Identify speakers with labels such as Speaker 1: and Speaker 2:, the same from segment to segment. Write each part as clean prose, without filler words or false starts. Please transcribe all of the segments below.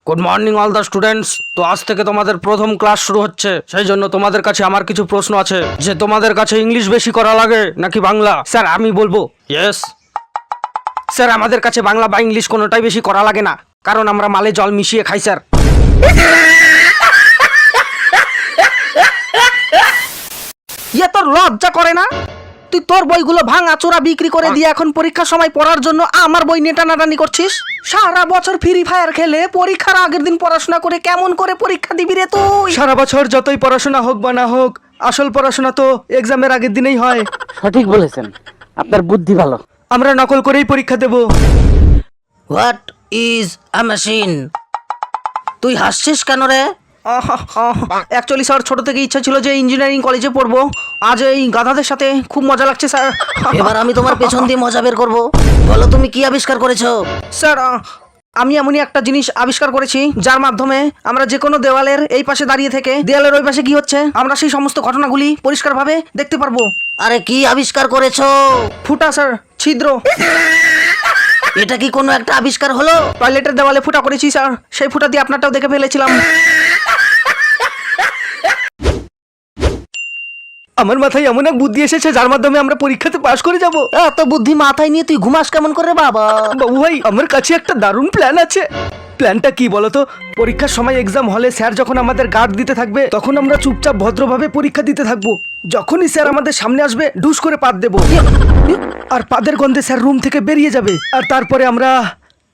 Speaker 1: Good morning all the students. তো আজ থেকে তোমাদের প্রথম ক্লাস শুরু হচ্ছে, সেই জন্য তোমাদের কাছে আমার কিছু প্রশ্ন আছে যে তোমাদের কাছে ইংলিশ বেশি করা লাগে নাকি বাংলা। স্যার আমি বলবো ইয়েস। স্যার আমাদের কাছে বাংলা বা ইংলিশ কোনোটাই বেশি করা লাগে না, কারণ আমরা মালে জল মিশিয়ে খাই স্যার। ইয়ে তোর লজ্জা করে না? তুই তোর বইগুলো ভাঙা চোরা বিক্রি করে দিয়ে এখন পরীক্ষার সময় পড়ার জন্য আমার বই নিয়ে টানাটানি করছিস। সারা বছর ফ্রি ফায়ার খেলে পরীক্ষার আগের দিন পড়াশোনা করে কেমন করে পরীক্ষা দিবি রে তুই? সারা বছর যতই পড়াশোনা হোক বা না হোক, আসল পড়াশোনা তো এক্সামের আগের দিনেই হয়।
Speaker 2: সঠিক বলেছেন, আপনার বুদ্ধি ভালো।
Speaker 1: আমরা নকল করেই পরীক্ষা দেব।
Speaker 3: What is a machine? তুই হাসছিস কেন রে?
Speaker 1: অ্যাকচুয়ালি স্যার, ছোট থেকে ইচ্ছা ছিল যে ইঞ্জিনিয়ারিং কলেজে পড়বো। আজ এই গাধাদের সাথে খুব মজা লাগছে স্যার।
Speaker 3: এবার আমি তোমার পেছন দিয়ে মজা বের করবো। বলো তুমি কি আবিষ্কার করেছো?
Speaker 1: স্যার আমি এমনই একটা জিনিস আবিষ্কার করেছি যার মাধ্যমে আমরা যে কোনো দেওয়ালের এই পাশে দাঁড়িয়ে থেকে দেওয়ালের ওই পাশে কি হচ্ছে আমরা সেই সমস্ত ঘটনাগুলি পরিষ্কারভাবে দেখতে পারবো।
Speaker 3: আরে কি আবিষ্কার করেছো?
Speaker 1: ফুটা স্যার, ছিদ্র।
Speaker 3: এটা কি কোনো একটা আবিষ্কার হলো?
Speaker 1: টয়লেটের দেওয়ালে ফুটা করেছি স্যার, সেই ফুটা দিয়ে আপনারটাও দেখে ফেলেছিলাম। আমার মাথায় এমন এক বুদ্ধি এসেছে যার মাধ্যমে আমরা পরীক্ষাতে পাশ করে যাব।
Speaker 3: এত বুদ্ধি মাথায় নিয়ে তুই ঘুমাস কেমন করে বাবা?
Speaker 1: বাবু ভাই, আমার কাছে একটা দারুণ প্ল্যান আছে। প্ল্যানটা কি বলতো? পরীক্ষার সময় এক্সাম হলে স্যার যখন আমাদের গার্ড দিতে থাকবে তখন আমরা চুপচাপ ভদ্রভাবে পরীক্ষা দিতে থাকবো। যখনই স্যার আমাদের সামনে আসবে ঢুস করে পাদ দেবো, আর পাদের গন্ধে স্যার রুম থেকে বেরিয়ে যাবে। আর তারপরে আমরা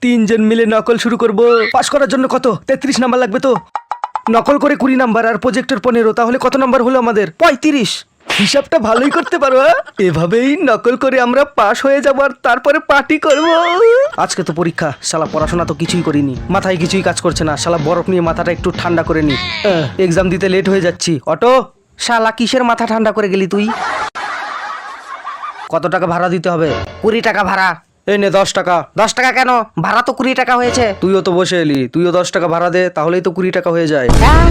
Speaker 1: তিনজন মিলে নকল শুরু করব। পাশ করার জন্য কত 33 নাম্বার লাগবে তো? নকল করে 20 নাম্বার আর প্রজেক্টের 15, তাহলে কত নাম্বার হলো আমাদের? 35। হিসাবটা ভালোই করতে পারো। এভাবেই নকল করে আমরা পাশ হয়ে যাব আর তারপরে পার্টি করব। আজকে তো পরীক্ষা, শালা পড়াশোনা তো কিছুই করিনি, মাথায় কিছুই কাজ করছে না। শালা বরফ নিয়ে মাথাটা একটু ঠান্ডা করে নি। এক্সাম দিতে লেট হয়ে যাচ্ছি। অটো, শালা কিসের মাথা ঠান্ডা করে গেলি তুই? কত টাকা ভাড়া দিতে হবে?
Speaker 3: 20 টাকা ভাড়া।
Speaker 1: এই নে 10 টাকা।
Speaker 3: 10 টাকা কেন? ভাড়া তো 20 টাকা হয়েছে।
Speaker 1: তুইও তো বসে এলি, তুইও 10 টাকা ভাড়া দে, তাহলেই তো 20 টাকা হয়ে যায়।
Speaker 3: হ্যাঁ?